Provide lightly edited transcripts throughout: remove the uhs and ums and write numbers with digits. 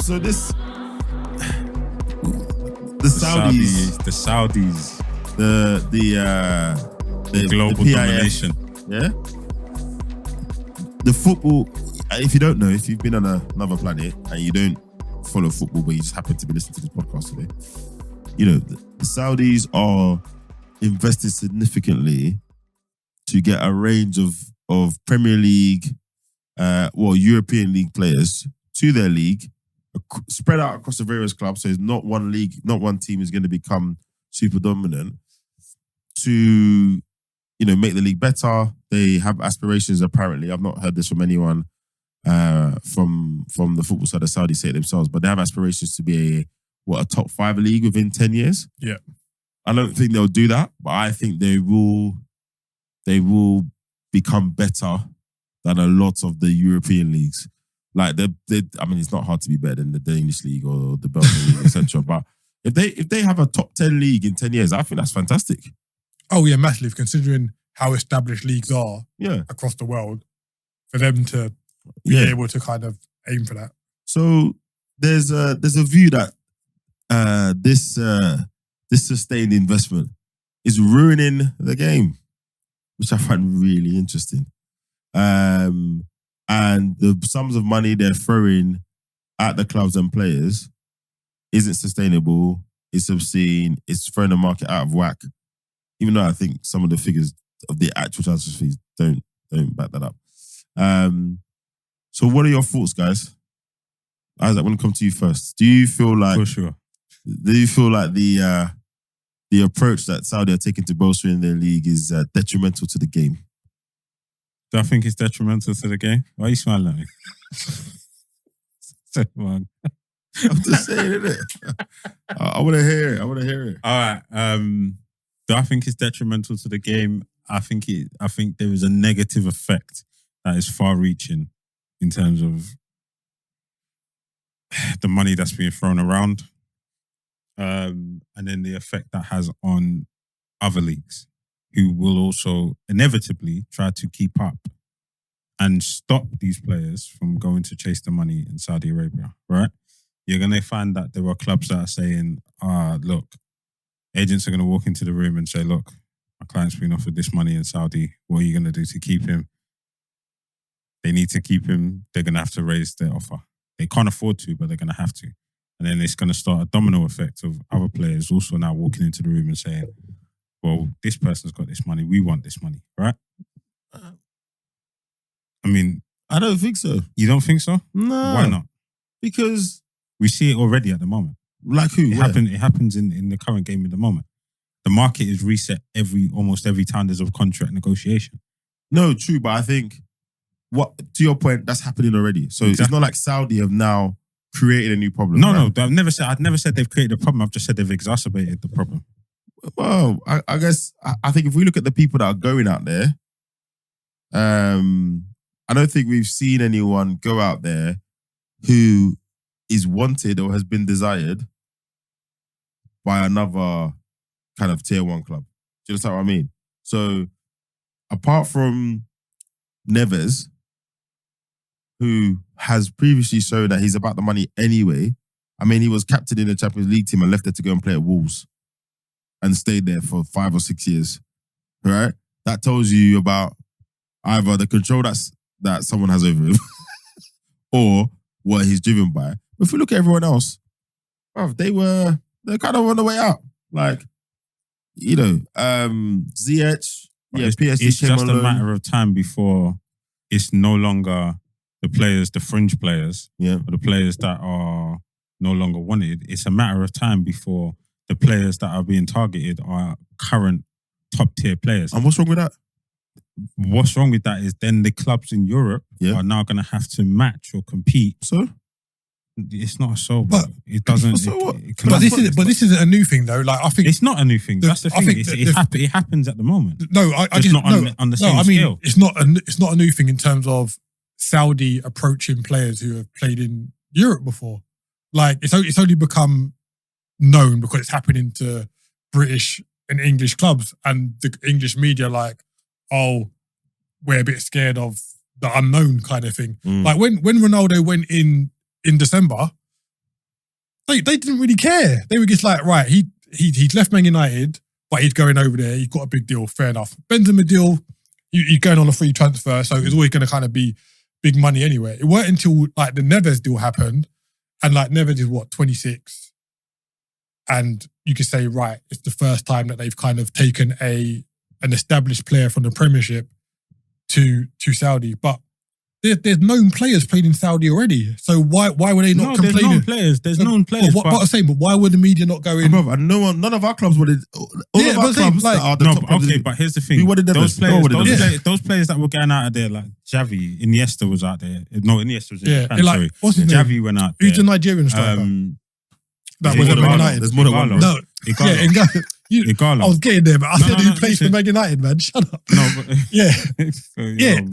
So this, the Saudis, the global PIF, domination. Yeah. The football. If you don't know, if you've been on another planet and you don't follow football, but you just happen to be listening to this podcast today, you know the Saudis are investing significantly to get a range of Premier League, European League players to their league, spread out across the various clubs. So it's not one league, not one team is going to become super dominant. To make the league better. They have aspirations. Apparently, I've not heard this from anyone from the football side. The Saudis say it themselves, but they have aspirations to be a top 5 league within 10 years. Yeah, I don't think they'll do that, but I think they will become better than a lot of the European leagues. Like it's not hard to be better than the Danish league or the Belgian league, etc. But if they have a top 10 league in 10 years, I think that's fantastic. Oh yeah, massively. Considering how established leagues are across the world, for them to be able to kind of aim for that. So there's a view that this sustained investment is ruining the game, which I find really interesting. And the sums of money they're throwing at the clubs and players isn't sustainable. It's obscene. It's throwing the market out of whack. Even though I think some of the figures of the actual transfer fees don't back that up. So what are your thoughts, guys? Isaac, I want to come to you first. Do you feel like For sure. Do you feel like the approach that Saudi are taking to bolstering their league is detrimental to the game? Do I think it's detrimental to the game? Why are you smiling at me? I'm just saying, innit? I want to hear it. All right. Do I think it's detrimental to the game? I think there is a negative effect that is far-reaching in terms of the money that's being thrown around, and then the effect that has on other leagues, who will also inevitably try to keep up and stop these players from going to chase the money in Saudi Arabia, right? You're going to find that there are clubs that are saying, look, agents are going to walk into the room and say, look, my client's been offered this money in Saudi. What are you going to do to keep him? They need to keep him. They're going to have to raise their offer. They can't afford to, but they're going to have to. And then it's going to start a domino effect of other players also now walking into the room and saying, well, this person's got this money. We want this money, right? I mean... I don't think so. You don't think so? No. Why not? Because... we see it already at the moment. Like who? It happens in the current game at the moment. The market is reset almost every time there's a contract negotiation. No, true, but I think to your point, that's happening already. So It's not like Saudi have now created a new problem. No, right? No, I've never said they've created a problem. I've just said they've exacerbated the problem. Well, I guess I think if we look at the people that are going out there, I don't think we've seen anyone go out there who is wanted or has been desired by another kind of tier 1 club. Do you understand what I mean? So apart from Neves, who has previously shown that he's about the money anyway. I mean, he was captain in the Champions League team and left there to go and play at Wolves and stayed there for 5 or 6 years. Right? That tells you about either the control that someone has over him or what he's driven by. But if we look at everyone else, they're kind of on the way out. Like, Ziyech, PSG it's came just alone. a matter of time before it's no longer the fringe players, or the players that are no longer wanted. It's a matter of time before the players that are being targeted are current top tier players. And what's wrong with that? What's wrong with that is then the clubs in Europe are now going to have to match or compete. So? It's not so, but it doesn't. This isn't a new thing though. Like I think it's not a new thing. That's the thing. It happens at the moment. No, I just not on the same scale. It's not a new thing in terms of Saudi approaching players who have played in Europe before. Like it's only become known because it's happening to British and English clubs, and the English media like, oh, we're a bit scared of the unknown kind of thing. Like when Ronaldo went in December, they didn't really care. They were just like, right, he'd left Man United, but he's going over there. He's got a big deal. Fair enough. Benzema deal, you're going on a free transfer, so it's always going to kind of be big money anyway. It weren't until like the Neves deal happened, and like Neves is 26, and you could say, right, it's the first time that they've kind of taken an established player from the Premiership to Saudi, but there's known players playing in Saudi already. So why were they not complaining? There's known players. There's known players. What I'm saying, but why were the media not going? Bro, and none of our clubs wanted. All of our clubs that are the top clubs. Okay, but here's the thing. We wanted those Neves. those players that were going out of there, like Xavi, Iniesta was out there. No, Iniesta was in Japan, like, sorry. what's his name? Xavi went out there. Who's the Nigerian striker? That was at Man United. There's more than one. No, Igalo. I was getting there, but I said he plays for Man United, man. Shut up. No, but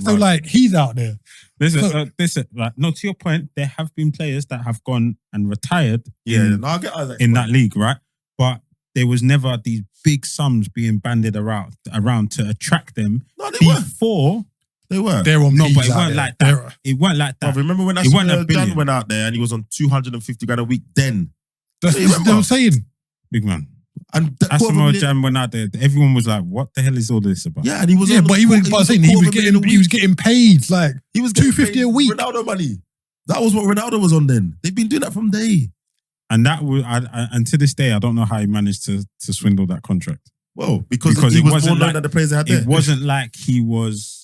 So like he's out there. Listen, like, no, to your point, there have been players that have gone and retired in that league, right? But there was never these big sums being banded around to attract them before. They were. They're on no, but it weren't like that. It weren't like that. Bro, remember when Dan went out there and he was on 250 grand a week then? That's what I'm saying. Big man. And Asamoah Gyan went out there. Everyone was like, "What the hell is all this about?" Yeah, and he was. Yeah, but he was getting paid. Like he was $250 a week. Ronaldo money. That was what Ronaldo was on then. They've been doing that from day. And that was, and to this day, I don't know how he managed to swindle that contract. Well, because he was more known than the players they had there. It wasn't like he was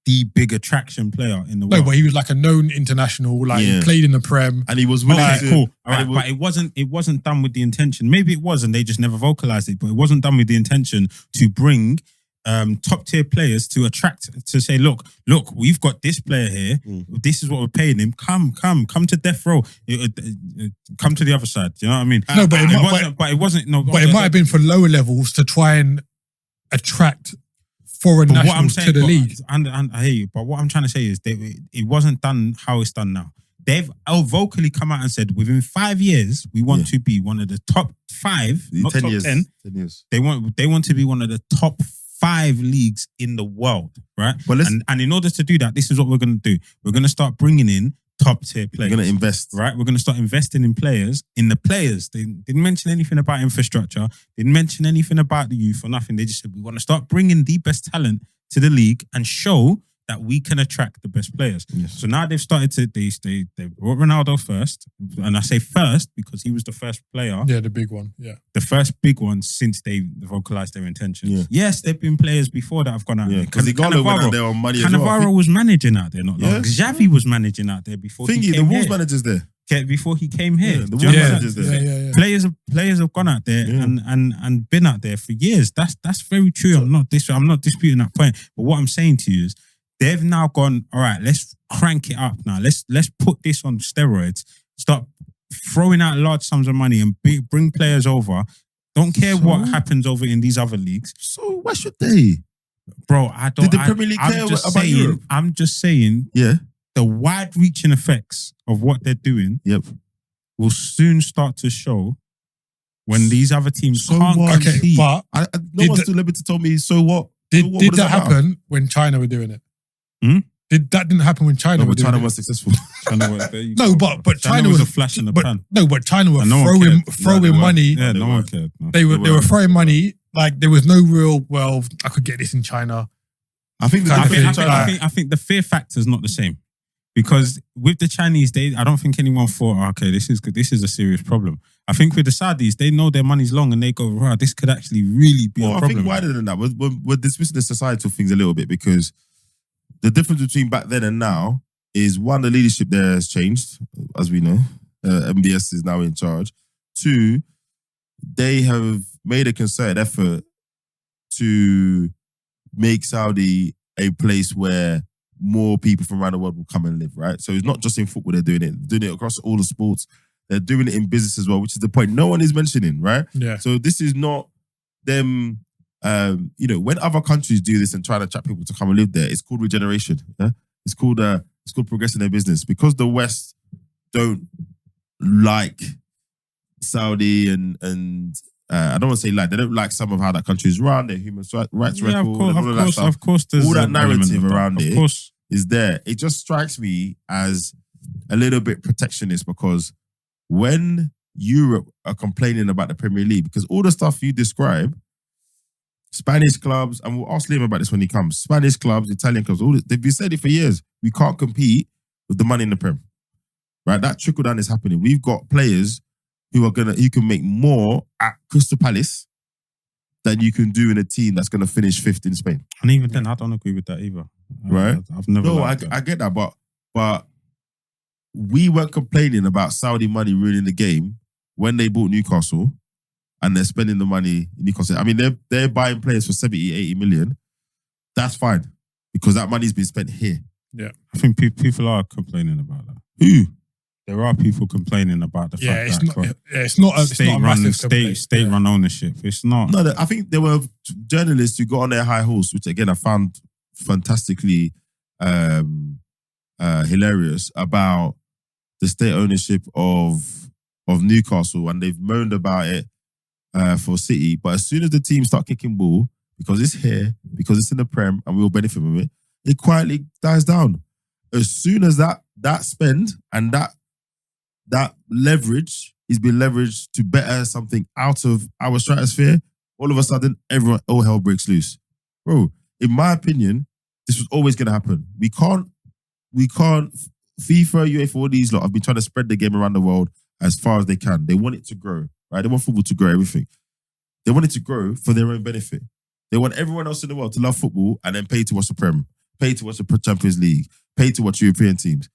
the big attraction player in the world. No, but he was like a known international. Like he played in the Prem, and he was willing to. Cool. All right, but it wasn't done with the intention. Maybe it was, and they just never vocalized it. But it wasn't done with the intention to bring top tier players to say, look, we've got this player here. This is what we're paying him. Come to death row. Come to the other side. Do you know what I mean? No, but it wasn't. No, but it might have been for lower levels to try and attract foreign nationals to the league. And I hear you, but what I'm trying to say is it wasn't done how it's done now. They've vocally come out and said within 5 years we want to be one of the top 5, not 10 top years. 10. 10 years. They want to be one of the top 5 leagues in the world, right? But and in order to do that, this is what we're going to do. We're going to start bringing in top tier players. We're going to invest. Right? We're going to start investing in the players. They didn't mention anything about infrastructure. Didn't mention anything about the youth or nothing. They just said, we want to start bringing the best talent to the league and show that we can attract the best players. Yes. So now they've started to, they brought Ronaldo first. And I say first because he was the first player. Yeah, the big one. Yeah. The first big one since they vocalized their intentions. Yeah. Yes, there have been players before that have gone out there. Because Igalo went out there on money as well. Cannavaro was managing out there not long. Xavi was managing out there before he came the Wolves here. Managers there. Before he came here. Yeah, the Wolves managers there. Yeah. Players have gone out there and been out there for years. That's very true. I'm not disputing that point. But what I'm saying to you is they've now gone, all right, let's crank it up now. Let's put this on steroids. Start throwing out large sums of money and bring players over. Don't care what happens over in these other leagues. So why should they? Bro, I don't. Did the Premier League care about Europe? I'm just saying. Yeah. The wide-reaching effects of what they're doing will soon start to show when these other teams can't compete. But no one's still able to tell me, so what? Did that happen when China were doing it? That didn't happen when China were doing China it? was successful. No, but China was a flash in the pan. No, but China were throwing money. Yeah, no one cared. No. They were throwing money. Like there was no real, well, I could get this in China. I think the fear factor is not the same. Because with the Chinese, I don't think anyone thought, okay, this is a serious problem. I think with the Saudis, they know their money's long and they go, wow, this could actually really be a problem. I think wider than that, we're dismissing the societal things a little bit because the difference between back then and now is one, the leadership there has changed, as we know. MBS is now in charge. 2, they have made a concerted effort to make Saudi a place where more people from around the world will come and live, right? So it's not just in football they're doing it across all the sports. They're doing it in business as well, which is the point no one is mentioning, right? Yeah. So this is not them, when other countries do this and try to attract people to come and live there, it's called regeneration. Yeah? It's called progressing their business. Because the West don't like Saudi and I don't want to say they don't like some of how that country is run, their human rights record, of course, there's all that narrative around it. Of course, is there. It just strikes me as a little bit protectionist because when Europe are complaining about the Premier League, because all the stuff you describe, Spanish clubs, and we'll ask Liam about this when he comes, Spanish clubs, Italian clubs, they've been saying it for years. We can't compete with the money in the Prem. Right? That trickle down is happening. We've got players who can make more at Crystal Palace than you can do in a team that's going to finish fifth in Spain. And even then, I don't agree with that either. Right? I've never. No, I get that, but we weren't complaining about Saudi money ruining the game when they bought Newcastle and they're spending the money in Newcastle. I mean, they're buying players for 70, 80 million. That's fine because that money's been spent here. Yeah. I think people are complaining about that. Who? There are people complaining about the fact that it's not a massive complaint. State-run ownership. It's not. No, I think there were journalists who got on their high horse, which again I found fantastically hilarious, about the state ownership of Newcastle, and they've moaned about it for City. But as soon as the team start kicking ball, because it's here, because it's in the Prem, and we all benefit from it, it quietly dies down. As soon as that spend and that leverage is being leveraged to better something out of our stratosphere, all of a sudden, all hell breaks loose. Bro, in my opinion, this was always going to happen. We can't, FIFA, UEFA, all these lot have been trying to spread the game around the world as far as they can. They want it to grow, right? They want football to grow, everything. They want it to grow for their own benefit. They want everyone else in the world to love football and then pay to watch the Prem, pay to watch the Champions League, pay to watch European teams.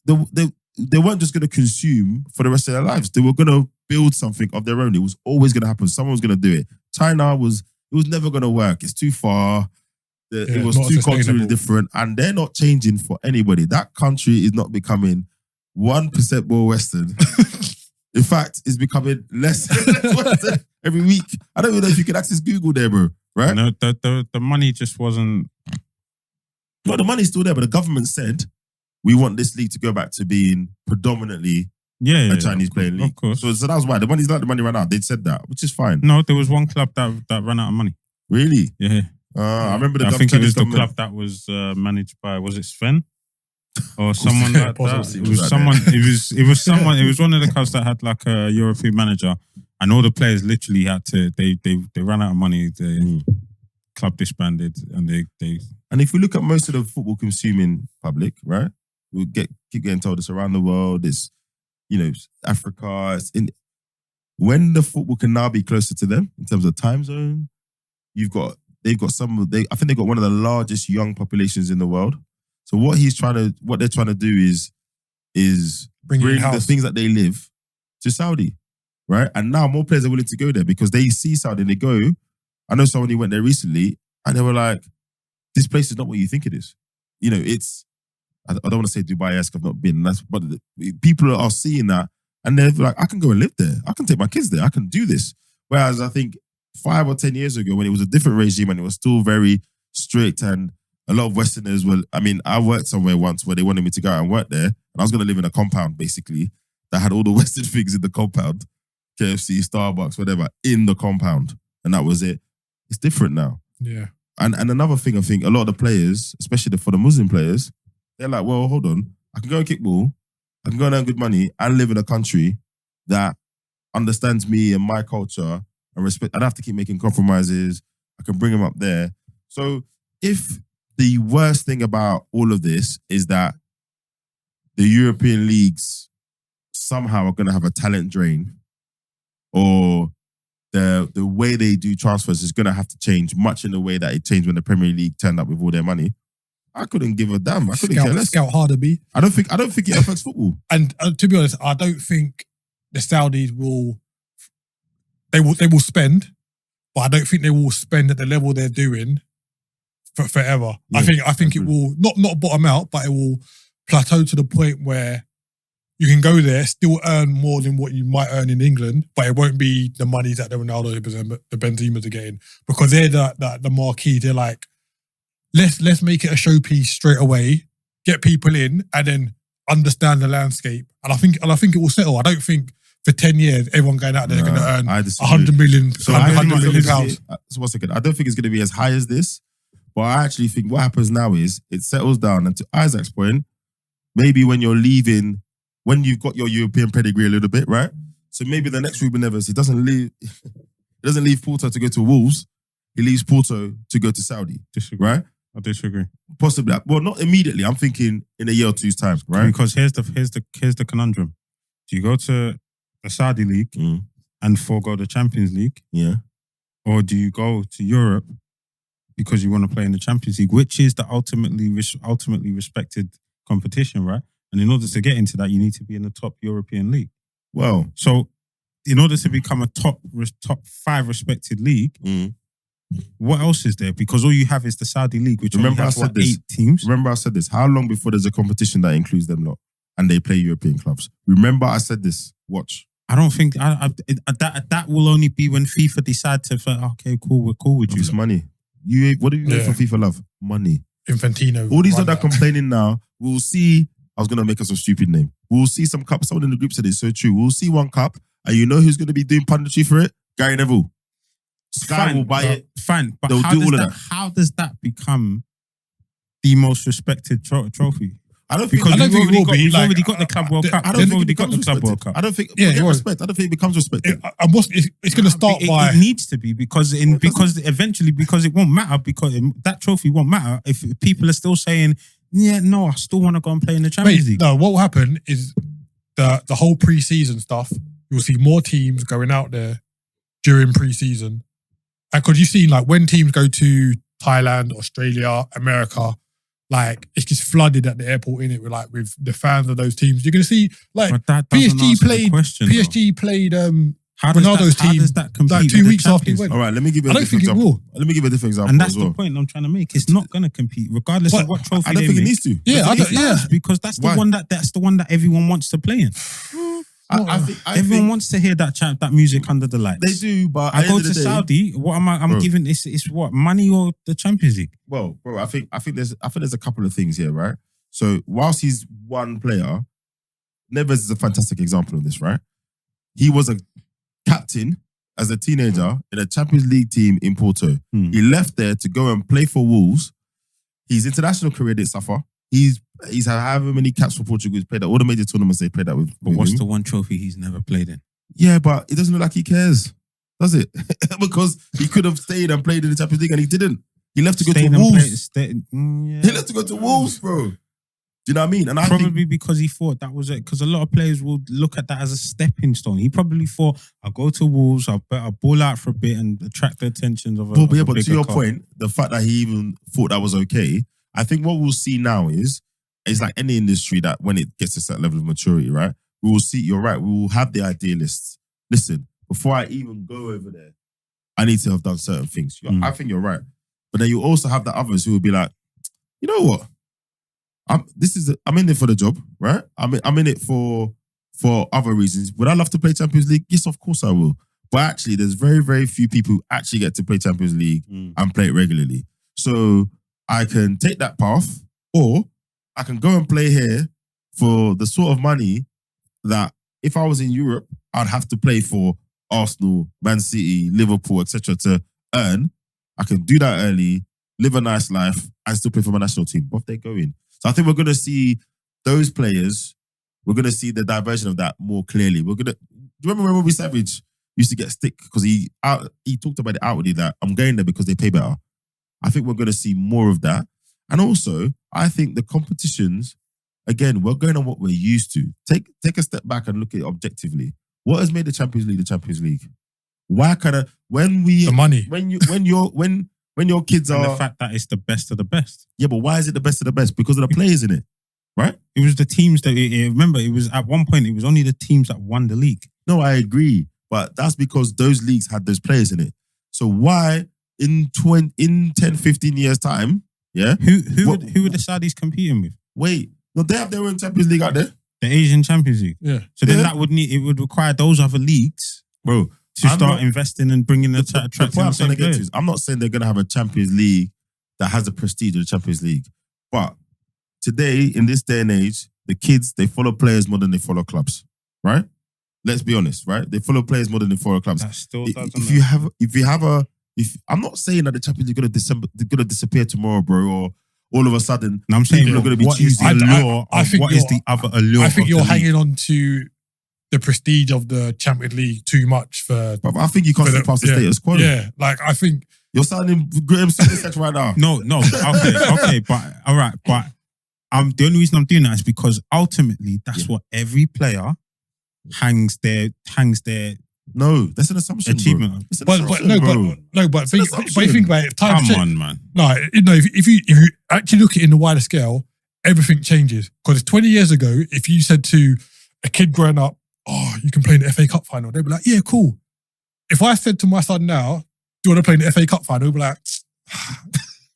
They weren't just going to consume for the rest of their lives. They were going to build something of their own. It was always going to happen. Someone was going to do it. China it was never going to work. It's too far. It was too culturally different. And they're not changing for anybody. That country is not becoming 1% more Western. In fact, it's becoming less Western every week. I don't even know if you can access Google there, bro. Right? No, the money just wasn't... No, the money's still there, but the government said, we want this league to go back to being predominantly a Chinese playing league. Of course. So that was why. The money's not the money ran out. They said that, which is fine. No, there was one club that ran out of money. Really? Yeah. I remember I think it was the club that was managed by, was it Sven? Or someone like that. It was someone. It was someone. It was one of the clubs that had like a European manager, and all the players literally had to. They ran out of money. The club disbanded, and they. And if we look at most of the football consuming public, right, we keep getting told it's around the world. It's Africa. It's in. When the football can now be closer to them in terms of time zone, they've got I think they've got one of the largest young populations in the world. So what they're trying to do is bring the things that they live to Saudi, right? And now more players are willing to go there because they see Saudi and they go. I know someone who went there recently and they were like, this place is not what you think it is. It's, I don't want to say Dubai-esque, I've not been, but people are seeing that and they're like, I can go and live there. I can take my kids there. I can do this. Whereas I think 5 or 10 years ago when it was a different regime and it was still very strict and a lot of Westerners were, I worked somewhere once where they wanted me to go out and work there and I was going to live in a compound basically that had all the Western things in the compound, KFC, Starbucks, whatever, in the compound. And that was it. It's different now. Yeah. And another thing I think a lot of the players, especially for the Muslim players, they're like, well, hold on. I can go and kick ball. I can go and earn good money and live in a country that understands me and my culture and respect. I don't have to keep making compromises. I can bring them up there. So if the worst thing about all of this is that the European leagues somehow are going to have a talent drain, or the way they do transfers is going to have to change, much in the way that it changed when the Premier League turned up with all their money, I couldn't give a damn. I couldn't care less. Scout harder, B. I don't think it affects football. And to be honest, I don't think the Saudis will. They will spend, but I don't think they will spend at the level they're doing for forever. Yeah, I think it will not bottom out, but it will plateau to the point where you can go there, still earn more than what you might earn in England, but it won't be the money that the Ronaldo, the Benzemas are getting, because they're the marquee. They're like, let's make it a showpiece straight away, get people in, and then understand the landscape. And I think it will settle. I don't think for 10 years everyone going out there going to earn 100 million, so 100 million pounds. So 1 second, I don't think it's going to be as high as this, but I actually think what happens now is it settles down, and to Isaac's point, maybe when you're leaving when you've got your European pedigree a little bit, right? So maybe the next Ruben Neves, he doesn't leave Porto to go to Wolves. He leaves Porto to go to Saudi. Disagree. Right? I disagree. Possibly. Well, not immediately. I'm thinking in a year or two's time, right? Because here's the conundrum. Do you go to the Saudi League and forego the Champions League? Yeah. Or do you go to Europe because you want to play in the Champions League, which is the ultimately respected competition, right? And in order to get into that, you need to be in the top European league. Well, so in order to become a top 5 respected league, what else is there? Because all you have is the Saudi League, which remember only has, I said this. 8 teams. Remember I said this. How long before there's a competition that includes them lot and they play European clubs? Remember I said this. Watch. I don't think that will only be when FIFA decide to. Okay, cool. We're cool with you. It's money. What do you make for FIFA love? Money. Infantino. All these that are complaining now. We'll see. I was gonna make us a stupid name. We'll see some cup. Someone in the group said it's so true. We'll see one cup, and you know who's gonna be doing punditry for it? Gary Neville. Sky will buy it. Fine, but they'll do all of that. How does that become the most respected trophy? I don't think because we've already got the Club World Cup. We've already got the Club World Cup. I don't think. Yeah, respect. I don't think it becomes respected. It's going to start by. It needs to be because eventually it won't matter because that trophy won't matter if people are still saying, yeah, no, I still want to go and play in the Champions League. No, what will happen is the whole pre-season stuff. You'll see more teams going out there during pre-season, and because you've seen like when teams go to Thailand, Australia, America. Like it's just flooded at the airport in it with the fans of those teams. You're gonna see like PSG played Ronaldo's team. How does that compete like 2 weeks after he went? All right, let me give you a different example. Let me give you a different example. And that's the point I'm trying to make. It's not gonna compete regardless of what trophy. I don't think it needs to. Yeah, because that's the one that everyone wants to play in. I think everyone wants to hear that music under the lights. They do, but I go to Saudi. What am I? I'm giving it's what money or the Champions League. Well, bro, I think there's a couple of things here, right? So whilst he's one player, Neves is a fantastic example of this, right? He was a captain as a teenager in a Champions League team in Porto. He left there to go and play for Wolves. His international career didn't suffer. He's had however many caps for Portugal he's played at. All the major tournaments they played at with. But what's the one trophy he's never played in? Yeah, but it doesn't look like he cares, does it? Because he could have stayed and played in the Champions League and he didn't. He left to go to Wolves. He left to go to Wolves, bro. Do you know what I mean? And probably because he thought that was it. Because a lot of players will look at that as a stepping stone. He probably thought, I'll go to Wolves, I'll ball out for a bit and attract the attentions of a but to your point, the fact that he even thought that was okay, I think what we'll see now is like any industry that when it gets to a certain level of maturity, right? We will see, you're right, we will have the idealists. Listen, before I even go over there, I need to have done certain things. I think you're right. But then you also have the others who will be like, you know what? I'm in it for the job, right? I'm in it for other reasons. Would I love to play Champions League? Yes, of course I will. But actually, there's very, very few people who actually get to play Champions League and play it regularly. So I can take that path, or I can go and play here for the sort of money that if I was in Europe, I'd have to play for Arsenal, Man City, Liverpool, etc. to earn. I can do that early, live a nice life, and still play for my national team. What if they go in? So I think we're going to see those players, we're going to see the diversion of that more clearly. Do you remember when Robbie Savage used to get stick because he talked about it outwardly that I'm going there because they pay better. I think we're going to see more of that. And also, I think the competitions, again, we're going on what we're used to. Take a step back and look at it objectively. What has made the Champions League the Champions League? Why the money. When your kids and are the fact that it's the best of the best. Yeah, but why is it the best of the best? Because of the players in it, right? It was the teams that remember. It was at one point. It was only the teams that won the league. No, I agree, but that's because those leagues had those players in it. So why in 10, 15 years time? Yeah, who were the Saudis competing with? Wait, no, they have their own Champions League out there. The Asian Champions League. Yeah. So then it would require those other leagues, bro, to start investing and bringing the point I'm trying to get to is, I'm not saying they're going to have a Champions League that has the prestige of the Champions League, but today in this day and age, the kids they follow players more than they follow clubs, right? Let's be honest, right? They follow players more than they follow clubs. That still doesn't. If I'm not saying that the Champions League is going to disappear tomorrow, bro, all of a sudden, And I'm saying, people are going to be what is the choosing. allure? What is the other allure? I think of you're the league? hanging on to the prestige of the Champions League too much for. But I think you can't for see past the status quo. Yeah, like I think You're sounding Graham Souness right now. No, okay, but all right, but the only reason I'm doing that is because ultimately that's what every player hangs their No, that's an assumption. achievement. Bro. It's an but assumption, no, bro. but think about it. Time Come on, man. No, if you actually look at it in the wider scale, everything changes. Because 20 years ago, if you said to a kid growing up, "Oh, you can play in the FA Cup final," they'd be like, "Yeah, cool." If I said to my son now, "Do you want to play in the FA Cup final?" he'd be like,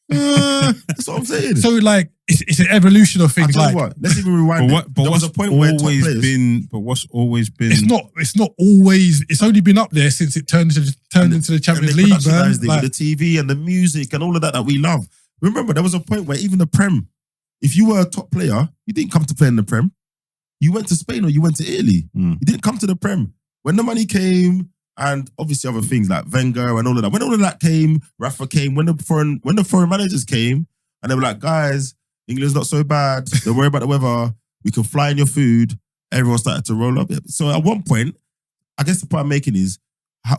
That's what I'm saying. so like it's an evolution of I things. tell Like you what, let's even rewind. But There was what's a point where top always players, been? But what's always been? it's not always. It's only been up there since it turned into the Champions and they League, man. productionized it Like, with the TV and the music and all of that we love. Remember, there was a point where even the Prem, if you were a top player, you didn't come to play in the Prem. You went to Spain or you went to Italy. You didn't come to the Prem. When the money came, and obviously other things like Wenger and all of that. When all of that came, Rafa came. When the foreign managers came, and they were like, "Guys, England's not so bad. Don't worry about the weather. We can fly in your food." Everyone started to roll up. So at one point, I guess the point I'm making is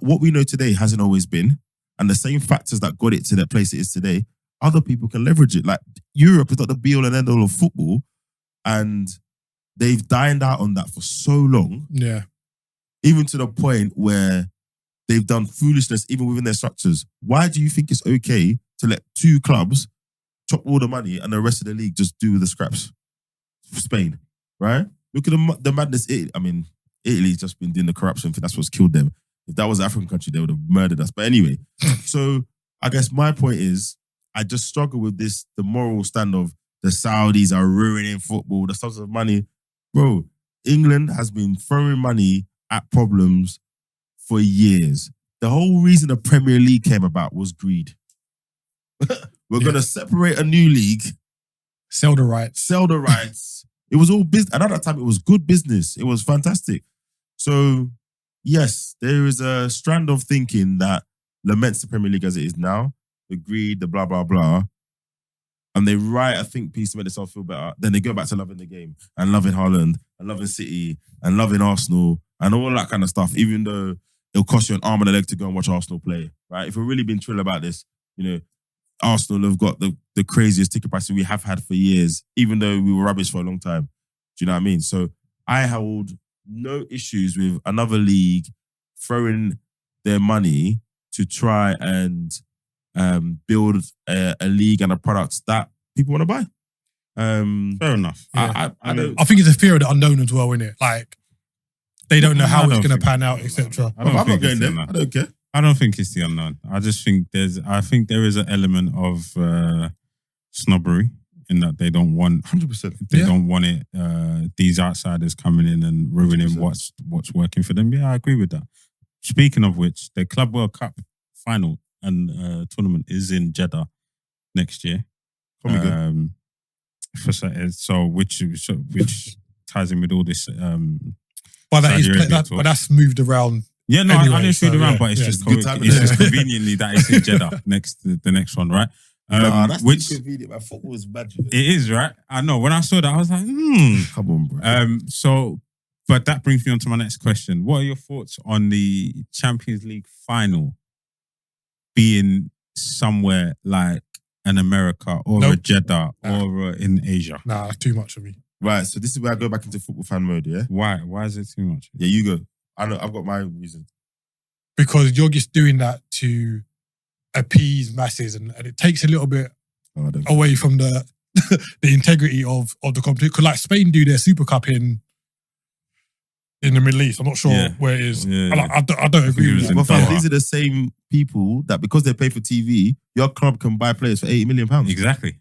what we know today hasn't always been, and the same factors that got it to the place it is today, other people can leverage it. Like Europe is not the be all and end all of football, and they've dined out on that for so long. yeah, Even to the point where they've done foolishness even within their structures. Why do you think it's okay to let two clubs chop all the money and the rest of the league just do the scraps? Spain, right? Look at the madness. I mean, Italy's just been doing the corruption. That's what's killed them. If that was an African country, they would have murdered us. But anyway, so I guess my point is, I just struggle with this, the moral stand of the Saudis are ruining football, the sons of money. Bro, England has been throwing money at problems for years. The whole reason the Premier League came about was greed. We're going to separate a new league, sell the rights. It was all business. And at that time, it was good business. It was fantastic. So, yes, there is a strand of thinking that laments the Premier League as it is now. The greed, the blah, blah, blah. And they write a think piece to make themselves feel better. Then they go back to loving the game and loving Haaland and loving City and loving Arsenal and all that kind of stuff, even though it'll cost you an arm and a leg to go and watch Arsenal play, right? If we're really being trill about this, Arsenal have got the craziest ticket prices we have had for years, even though we were rubbish for a long time. Do you know what I mean? So I hold no issues with another league throwing their money to try and build a league and a product that people want to buy. Fair enough. Yeah. I don't. I think it's a fear of the unknown as well, innit? Like they don't know how it's going to pan out, etc. I'm not going there. I don't care. I don't think it's the unknown. I just think there is an element of snobbery in that they don't want 100%. they don't want it these outsiders coming in and ruining 100%. what's working for them. Yeah, I agree with that. Speaking of which, the Club World Cup final and tournament is in Jeddah next year. Which ties in with all this. But Saudi Arabia but that's moved around. Yeah, no, Anyway, I didn't shoot so, around, yeah, but it's yeah. just Good time, it's yeah. just conveniently that it's in Jeddah the next one, right? That's Which convenient, man. Football is bad. it is, right? I know. When I saw that, I was like, Come on, bro. But that brings me on to my next question. What are your thoughts on the Champions League final being somewhere like an America or a Jeddah or in Asia? Nah, that's too much for me. Right, so this is where I go back into football fan mode, yeah? Why? Why is it too much? Yeah, you go. I know, I've got my reason. Because you're just doing that to appease masses, and it takes a little bit Oh, I don't away from the the integrity of the competition. Because like Spain do their Super Cup in the Middle East. I'm not sure where it is. Yeah. I don't agree it with was that. in But fam, Doha. these are the same people that because they pay for TV, your club can buy players for £80 million. Exactly.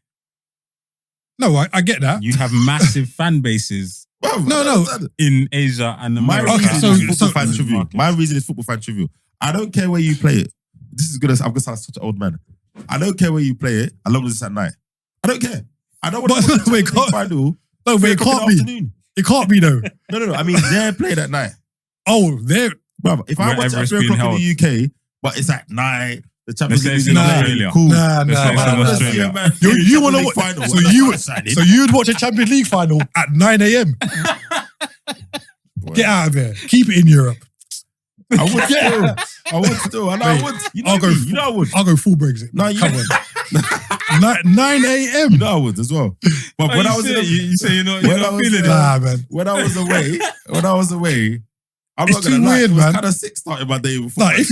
No, I get that. You have massive fan bases Bro, No, I don't no. understand. in Asia and My America. reason so- is football so- fan trivial. My reason is football fan trivial. I don't care where you play it. This is good. I'm going to sound such an old man. I don't care where you play it, as long as it's at night. I don't care. I don't want But- to watch the wait, Champions League final. No, but 3 it o'clock can't in the be. afternoon. It can't be though. No. I mean, they're played at night. Oh, there. Brother, if I watch it Wherever at it's 3 being o'clock in the UK, but it's at night, the Champions Let's League say is it's in playing. Australia. Cool. Nah, Let's say it's in Australia. You want to watch? Final? So you would watch a Champions League final at 9 a.m. Get out of here. Keep it in Europe. I would still. I would still. And I would. You know, you know I would. I'll go full Brexit. No, you Come on. 9 a.m. You know I would as well. But when I was you say you're not feeling it. Nah, man. when I was away, I'm It's not gonna too lie. weird, It was man. kind of sick starting my day before. But if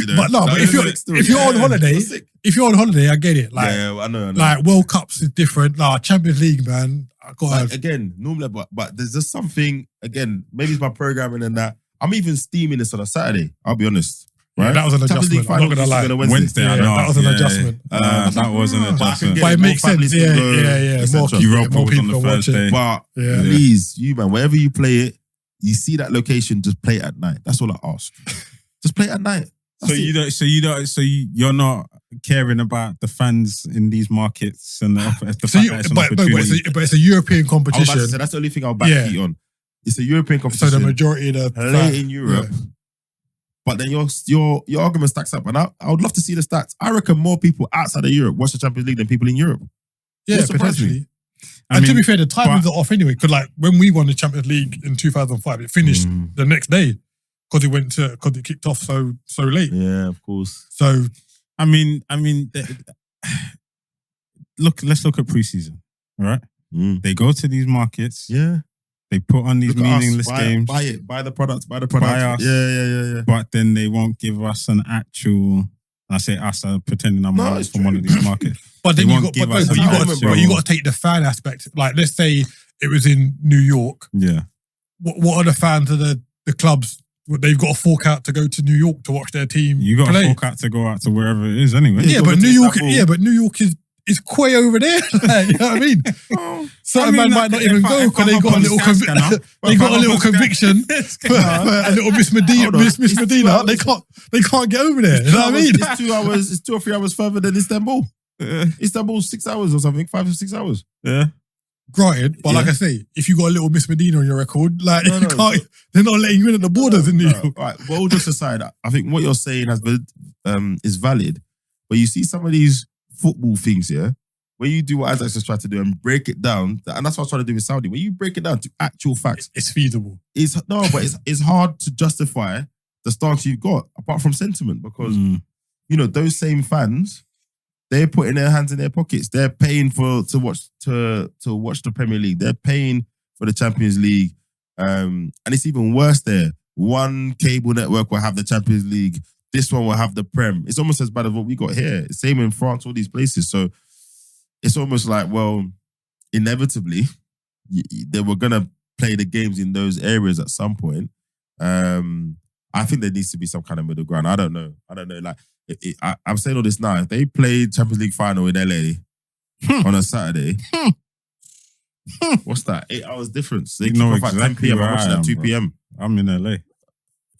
you're on holiday, I get it. Like, yeah, I know. like World Cups is different. Nah, Champions League, man. I got Like, again, normally, but there's just something. Again, maybe it's my programming and that. I'm even steaming this on a Saturday. I'll be honest. Right? that was an Champions League adjustment. I'm not gonna finals lie. is Wednesday, Yeah, I know. that was an adjustment. That was an But I can adjustment. get But it more makes sense. families to Yeah, go, yeah. etc. More Europa more was on people the are watching. Thursday. But Yeah. please, you man, wherever you play it, you see that location, just play it at night. That's all I ask. Just play it at night. So you're not caring about the fans in these markets and the fact that it's an opportunity. But it's a European I was about to competition. say, that's the only thing I'll back Yeah. Pete on. It's a European So competition. the majority of the play in Europe. But then your argument stacks up, and I would love to see the stats. I reckon more people outside of Europe watch the Champions League than people in Europe. Yeah, Wouldn't surprise me. potentially. And to be fair, the timings are off anyway. Because like when we won the Champions League in 2005, it finished the next day because it kicked off so late. Yeah, of course. So I mean, let's look at preseason. All right, they go to these markets. Yeah, they put on these look at us. meaningless games. Buy it. Buy the products. Buy the Buy products. us. Yeah. But then they won't give us an actual. I say us, pretending I'm it's from one of these markets. But then They you won't got, give but us you an got, actual- but you got to take the fan aspect. Like, let's say it was in New York. Yeah, What are the fans of the clubs? They've got to fork out to go to New York to watch their team. you got to play. fork out to go out to wherever it is anyway. Yeah, go but to New York. Istanbul. Yeah, but New York is quay over there. Like, you know what I mean? Certain man might not even go because they got a little they got a little conviction for a little Miss Medina. Miss Medina, they can't get over there. You know what I mean? It's 2 hours. It's 2 or 3 hours further than Istanbul. Istanbul's 6 hours or something. 5 or 6 hours. Yeah. Granted, but like Yeah. I say, if you got a little Miss Medina on your record, like No, you can't, they're not letting you in at the borders in New York. All right. Well, all just aside, I think what you're saying is valid. But you see some of these football things, yeah, when you do what Isaac just tried to do and break it down, and that's what I was trying to do with Saudi. When you break it down to actual facts, It's feasible. it's hard to justify the stance you've got apart from sentiment because you know those same fans, they're putting their hands in their pockets. They're paying to watch the Premier League. They're paying for the Champions League, and it's even worse there. One cable network will have the Champions League. This one will have the Prem. It's almost as bad as what we got here. Same in France, all these places. So it's almost like, well, inevitably, they were gonna play the games in those areas at some point. I think there needs to be some kind of middle ground. I don't know. Like, I'm saying all this now. If they played Champions League final in LA on a Saturday, what's that? 8 hours difference. They You kick know off at 10 exactly p.m. where I'm watching I at am, 2 bro. p.m. I'm in LA.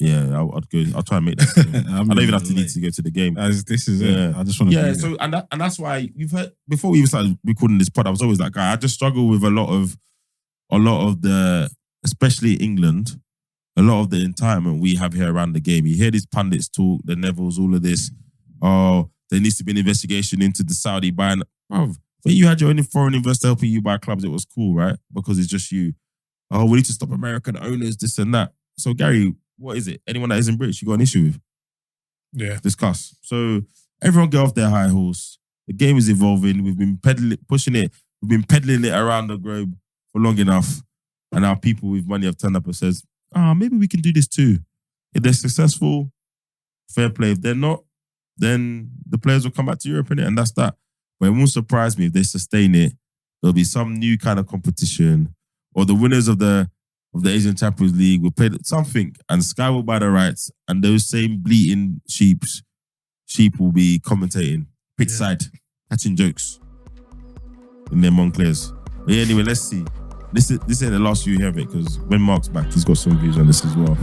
Yeah, I'd go. I'll try and make that. I don't even have to need to go to the game. This is Yeah. it. I just want to. Yeah, so and that's why you've heard before we even started recording this pod. I was always that guy. I just struggle with a lot of the, especially England, a lot of the entitlement we have here around the game. You hear these pundits talk, the Nevilles, all of this. Oh, there needs to be an investigation into the Saudi buying. Bro, when you had your own foreign investor helping you buy clubs, it was cool, right? Because it's just you. Oh, we need to stop American owners, this and that. So Gary, what is it? Anyone that isn't British, you got an issue with? Yeah. Discuss. So everyone get off their high horse. The game is evolving. We've been pushing it. We've been peddling it around the globe for long enough. And now people with money have turned up and says, maybe we can do this too. If they're successful, fair play. If they're not, then the players will come back to Europe, innit? And that's that. But it won't surprise me if they sustain it. There'll be some new kind of competition, or the winners of the Asian Champions League will play something, and Sky will buy the rights, and those same bleating sheep will be commentating pitch side, catching jokes in their Monclairs. But yeah, anyway, let's see. This ain't the last you hear of it, because when Mark's back, he's got some views on this as well.